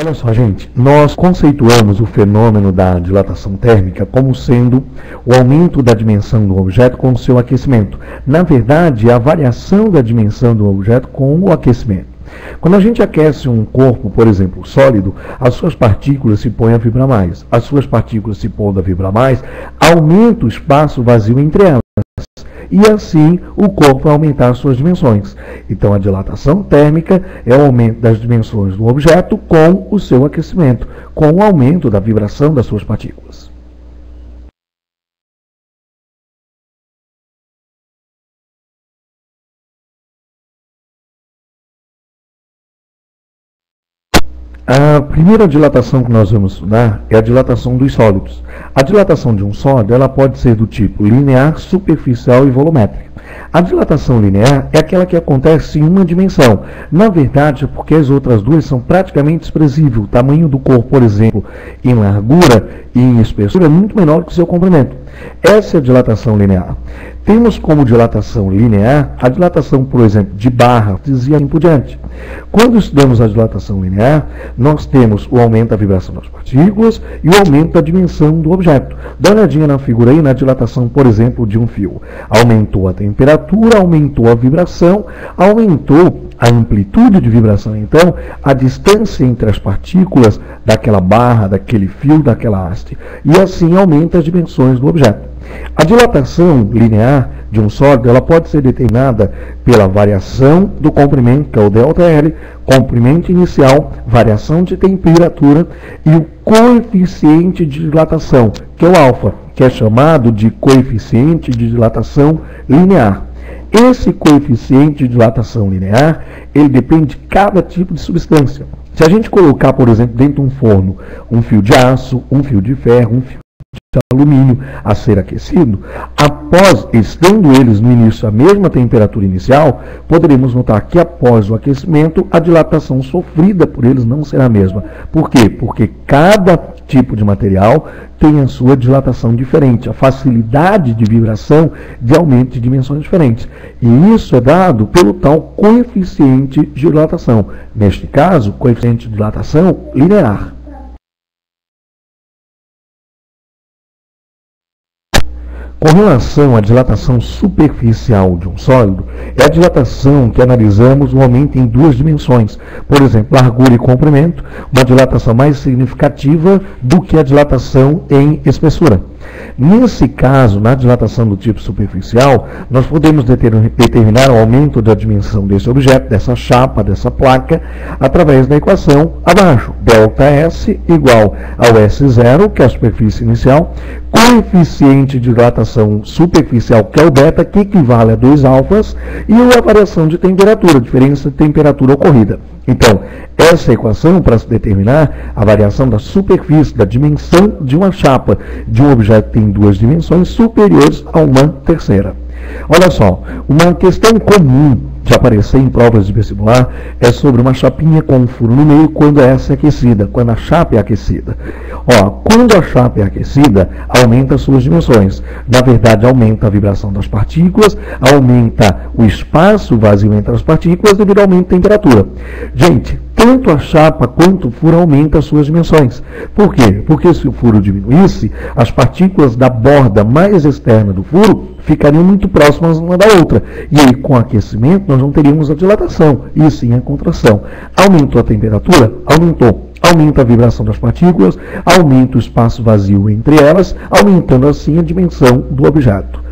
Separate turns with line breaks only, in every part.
Olha só, gente, nós conceituamos o fenômeno da dilatação térmica como sendo o aumento da dimensão do objeto com o seu aquecimento. Na verdade, é a variação da dimensão do objeto com o aquecimento. Quando a gente aquece um corpo, por exemplo, sólido, as suas partículas se põem a vibrar mais. As suas partículas se pondo a vibrar mais, aumenta o espaço vazio entre elas. E assim o corpo vai aumentar as suas dimensões. Então a dilatação térmica é o aumento das dimensões do objeto com o seu aquecimento, com o aumento da vibração das suas partículas. A primeira dilatação que nós vamos estudar é a dilatação dos sólidos. A dilatação de um sólido ela pode ser do tipo linear, superficial e volumétrica. A dilatação linear é aquela que acontece em uma dimensão. Na verdade, é porque as outras duas são praticamente desprezíveis. O tamanho do corpo, por exemplo, em largura e em espessura é muito menor que o seu comprimento. Essa é a dilatação linear. Temos como dilatação linear a dilatação, por exemplo, de barra, e assim por diante. Quando estudamos a dilatação linear, nós temos o aumento da vibração das partículas e o aumento da dimensão do objeto. Dá uma olhadinha na figura aí, na dilatação, por exemplo, de um fio. Aumentou a temperatura, aumentou a vibração, aumentou a amplitude de vibração. Então, a distância entre as partículas daquela barra, daquele fio, daquela haste. E assim aumenta as dimensões do objeto. A dilatação linear de um sólido ela pode ser determinada pela variação do comprimento, que é o ΔL, comprimento inicial, variação de temperatura e o coeficiente de dilatação, que é o alfa, que é chamado de coeficiente de dilatação linear. Esse coeficiente de dilatação linear, ele depende de cada tipo de substância. Se a gente colocar, por exemplo, dentro de um forno, um fio de aço, um fio de ferro, um fio de alumínio a ser aquecido, após, estando eles no início à mesma temperatura inicial, poderemos notar que após o aquecimento, a dilatação sofrida por eles não será a mesma. Por quê? Porque cada tipo de material tem a sua dilatação diferente, a facilidade de vibração de aumento de dimensões diferentes. E isso é dado pelo tal coeficiente de dilatação. Neste caso, coeficiente de dilatação linear. Com relação à dilatação superficial de um sólido, é a dilatação que analisamos o aumento em duas dimensões. Por exemplo, largura e comprimento, uma dilatação mais significativa do que a dilatação em espessura. Nesse caso, na dilatação do tipo superficial, nós podemos determinar o aumento da dimensão desse objeto, dessa chapa, dessa placa, através da equação abaixo. ΔS igual ao S0, que é a superfície inicial, coeficiente de dilatação superficial, que é o beta, que equivale a 2 alfas, e a variação de temperatura, diferença de temperatura ocorrida. Então, essa equação, para se determinar a variação da superfície, da dimensão de uma chapa de um objeto que tem duas dimensões superiores a uma terceira. Olha só, uma questão comum de aparecer em provas de vestibular é sobre uma chapinha com um furo no meio quando essa é aquecida, quando a chapa é aquecida. Quando a chapa é aquecida, aumenta as suas dimensões. Na verdade, aumenta a vibração das partículas, aumenta o espaço vazio entre as partículas devido ao aumento de temperatura. Gente, tanto a chapa quanto o furo aumentam as suas dimensões. Por quê? Porque se o furo diminuísse, as partículas da borda mais externa do furo ficariam muito próximas uma da outra. E aí, com o aquecimento, nós não teríamos a dilatação, e sim a contração. Aumentou a temperatura? Aumentou. Aumenta a vibração das partículas, aumenta o espaço vazio entre elas, aumentando assim a dimensão do objeto.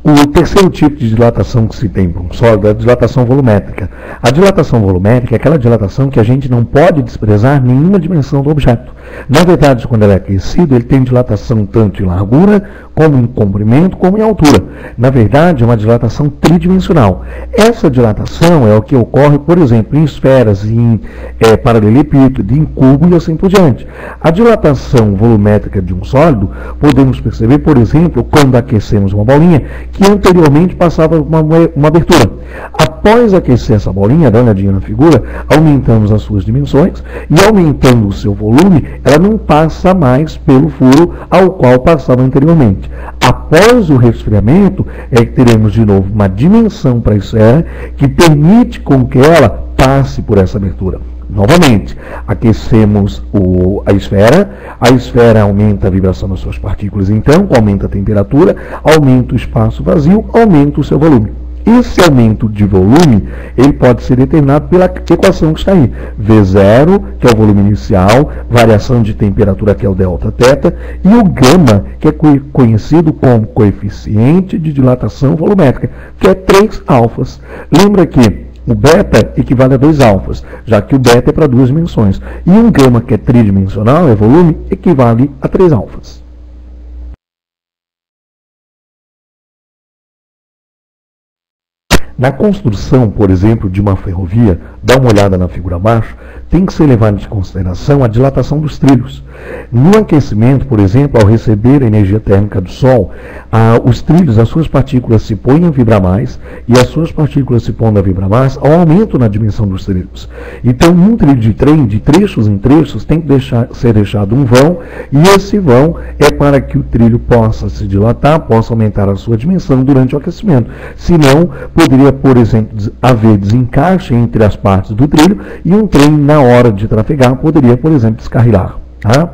O terceiro tipo de dilatação que se tem para um sólido é a dilatação volumétrica. A dilatação volumétrica é aquela dilatação que a gente não pode desprezar nenhuma dimensão do objeto. Na verdade, quando ele é aquecido, ele tem dilatação tanto em largura, como em comprimento, como em altura. Na verdade, é uma dilatação tridimensional. Essa dilatação é o que ocorre, por exemplo, em esferas, em paralelepípedo, em cubo e assim por diante. A dilatação volumétrica de um sólido, podemos perceber, por exemplo, quando aquecemos uma bolinha, que anteriormente passava uma abertura. Após aquecer essa bolinha, dá uma olhadinha na figura, aumentamos as suas dimensões e aumentando o seu volume, ela não passa mais pelo furo ao qual passava anteriormente. Após o resfriamento, é que teremos de novo uma dimensão para a esfera que permite com que ela passe por essa abertura. Novamente, aquecemos a esfera aumenta a vibração das suas partículas, então aumenta a temperatura, aumenta o espaço vazio, aumenta o seu volume. Esse aumento de volume, ele pode ser determinado pela equação que está aí. V0, que é o volume inicial, variação de temperatura, que é o delta-teta, e o gama, que é conhecido como coeficiente de dilatação volumétrica, que é 3 alfas. Lembra que o beta equivale a 2 alfas, já que o beta é para 2 dimensões. E um gama, que é tridimensional, é volume, equivale a 3 alfas. Na construção, por exemplo, de uma ferrovia, dá uma olhada na figura abaixo, tem que ser levado em consideração a dilatação dos trilhos. No aquecimento, por exemplo, ao receber a energia térmica do Sol, os trilhos, as suas partículas se põem a vibrar mais, e as suas partículas se pondo a vibrar mais, há um aumento na dimensão dos trilhos. Então, num trilho de trem, de trechos em trechos, tem que ser deixado um vão, e esse vão é para que o trilho possa se dilatar, possa aumentar a sua dimensão durante o aquecimento. Senão, poderia, por exemplo, haver desencaixe entre as partes do trilho e um trem, na hora de trafegar, poderia, por exemplo, descarrilar. Tá?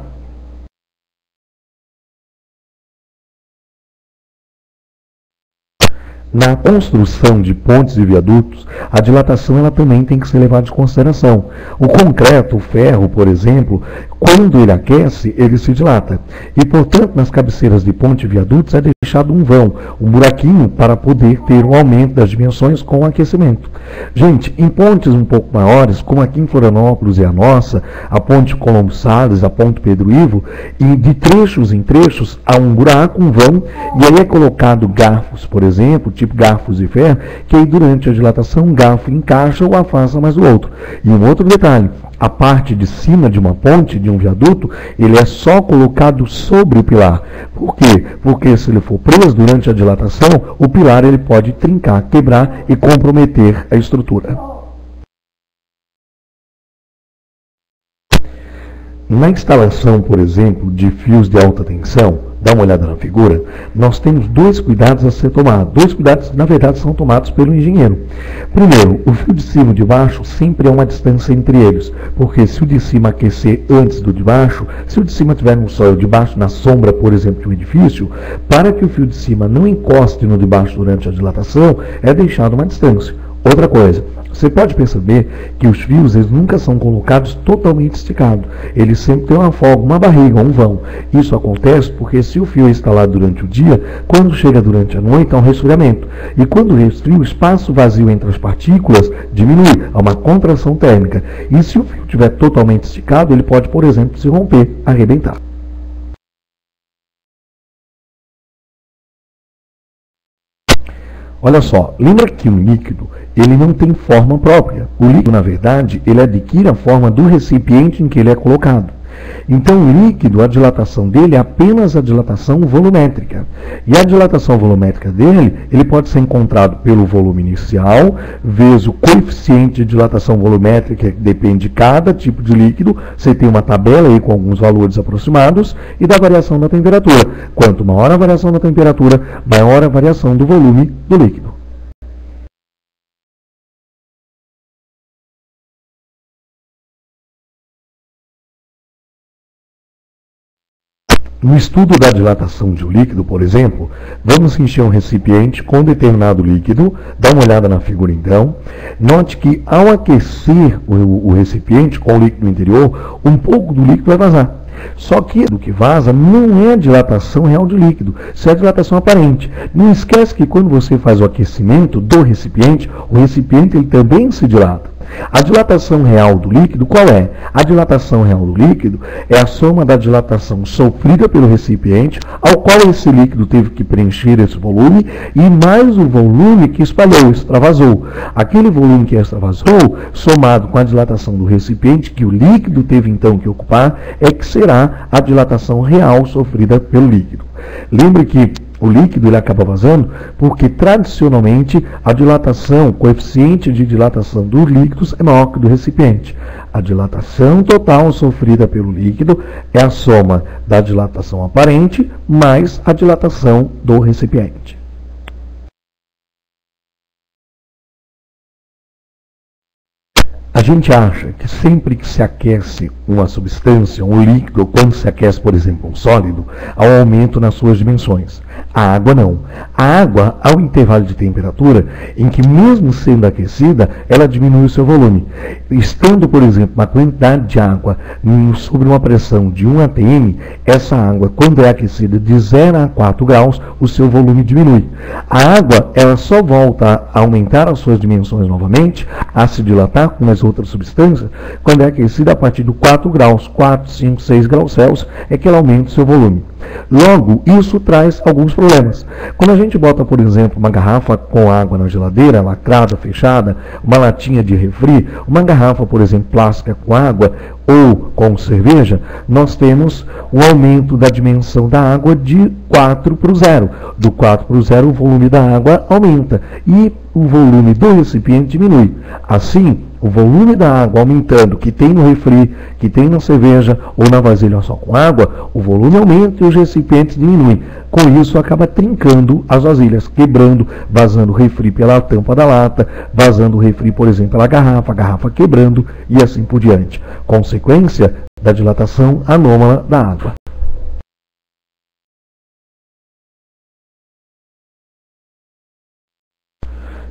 Na construção de pontes e viadutos, a dilatação ela também tem que ser levada em consideração. O concreto, o ferro, por exemplo, quando ele aquece, ele se dilata. E, portanto, nas cabeceiras de ponte e viadutos é deixado um vão, um buraquinho, para poder ter um aumento das dimensões com o aquecimento. Gente, em pontes um pouco maiores, como aqui em Florianópolis é a nossa, a ponte Colombo Salles, a ponte Pedro Ivo, e de trechos em trechos há um buraco, um vão, e aí é colocado garfos, por exemplo, tipo garfos de ferro, que aí durante a dilatação um garfo encaixa ou afasta mais do outro. E um outro detalhe, a parte de cima de uma ponte, de um viaduto, ele é só colocado sobre o pilar. Por quê? Porque se ele for preso durante a dilatação, o pilar ele pode trincar, quebrar e comprometer a estrutura. Na instalação, por exemplo, de fios de alta tensão, dá uma olhada na figura, nós temos 2 cuidados a ser tomados. 2 cuidados que, na verdade, são tomados pelo engenheiro. Primeiro, o fio de cima e de baixo sempre há uma distância entre eles, porque se o de cima aquecer antes do de baixo, se o de cima estiver no sol e o de baixo na sombra, por exemplo, de um edifício, para que o fio de cima não encoste no de baixo durante a dilatação, é deixado uma distância. Outra coisa, você pode perceber que os fios eles nunca são colocados totalmente esticados. Eles sempre têm uma folga, uma barriga, um vão. Isso acontece porque se o fio é instalado durante o dia, quando chega durante a noite há um resfriamento. E quando resfria, o espaço vazio entre as partículas diminui, há uma contração térmica. E se o fio estiver totalmente esticado, ele pode, por exemplo, se romper, arrebentar. Olha só, lembra que um líquido ele não tem forma própria. O líquido, na verdade, ele adquire a forma do recipiente em que ele é colocado. Então, o líquido, a dilatação dele é apenas a dilatação volumétrica. E a dilatação volumétrica dele, ele pode ser encontrado pelo volume inicial, vezes o coeficiente de dilatação volumétrica, que depende de cada tipo de líquido. Você tem uma tabela aí com alguns valores aproximados, e da variação da temperatura. Quanto maior a variação da temperatura, maior a variação do volume do líquido. No estudo da dilatação de um líquido, por exemplo, vamos encher um recipiente com determinado líquido, dá uma olhada na figura então, note que ao aquecer o recipiente com o líquido interior, um pouco do líquido vai vazar. Só que o que vaza não é a dilatação real do líquido, isso é a dilatação aparente. Não esquece que quando você faz o aquecimento do recipiente, o recipiente ele também se dilata. A dilatação real do líquido, qual é? A dilatação real do líquido é a soma da dilatação sofrida pelo recipiente, ao qual esse líquido teve que preencher esse volume, e mais o volume que espalhou, extravasou. Aquele volume que extravasou, somado com a dilatação do recipiente, que o líquido teve então que ocupar, é que será a dilatação real sofrida pelo líquido. Lembre que o líquido ele acaba vazando porque tradicionalmente a dilatação, o coeficiente de dilatação dos líquidos é maior que o do recipiente. A dilatação total sofrida pelo líquido é a soma da dilatação aparente mais a dilatação do recipiente. A gente acha que sempre que se aquece uma substância, um líquido, ou quando se aquece, por exemplo, um sólido, há um aumento nas suas dimensões. A água não. A água, há um intervalo de temperatura em que, mesmo sendo aquecida, ela diminui o seu volume. Estando, por exemplo, uma quantidade de água sobre uma pressão de 1 atm, essa água, quando é aquecida de 0 a 4 graus, o seu volume diminui. A água, ela só volta a aumentar as suas dimensões novamente, a se dilatar com as outras substâncias, quando é aquecida a partir de 4 graus, 4, 5, 6 graus Celsius, é que ela aumenta o seu volume. Logo, isso traz alguns problemas. Quando a gente bota, por exemplo, uma garrafa com água na geladeira, lacrada, fechada, uma latinha de refri, uma garrafa, por exemplo, plástica com água ou com cerveja, nós temos um aumento da dimensão da água de 4 para o 0. Do 4 para o 0, o volume da água aumenta e o volume do recipiente diminui. Assim, o volume da água aumentando, que tem no refri, que tem na cerveja ou na vasilha só com água, o volume aumenta e os recipientes diminuem. Com isso, acaba trincando as vasilhas, quebrando, vazando o refri pela tampa da lata, vazando o refri, por exemplo, pela garrafa, a garrafa quebrando e assim por diante. Consequência da dilatação anômala da água.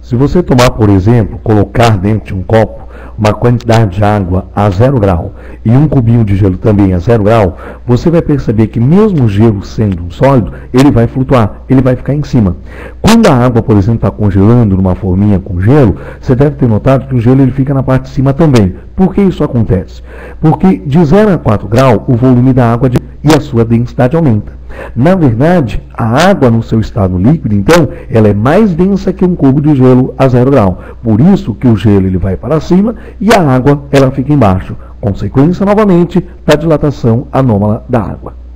Se você tomar, por exemplo, colocar dentro de um copo uma quantidade de água a 0 grau e um cubinho de gelo também a 0 grau, você vai perceber que mesmo o gelo sendo um sólido, ele vai flutuar, ele vai ficar em cima. Quando a água, por exemplo, está congelando numa forminha com gelo, você deve ter notado que o gelo ele fica na parte de cima também. Por que isso acontece? Porque de 0 a 4 graus, o volume da água e a sua densidade aumenta. Na verdade, a água no seu estado líquido, então, ela é mais densa que um cubo de gelo a 0 grau. Por isso que o gelo ele vai para cima e a água ela fica embaixo. Consequência, novamente, da dilatação anômala da água.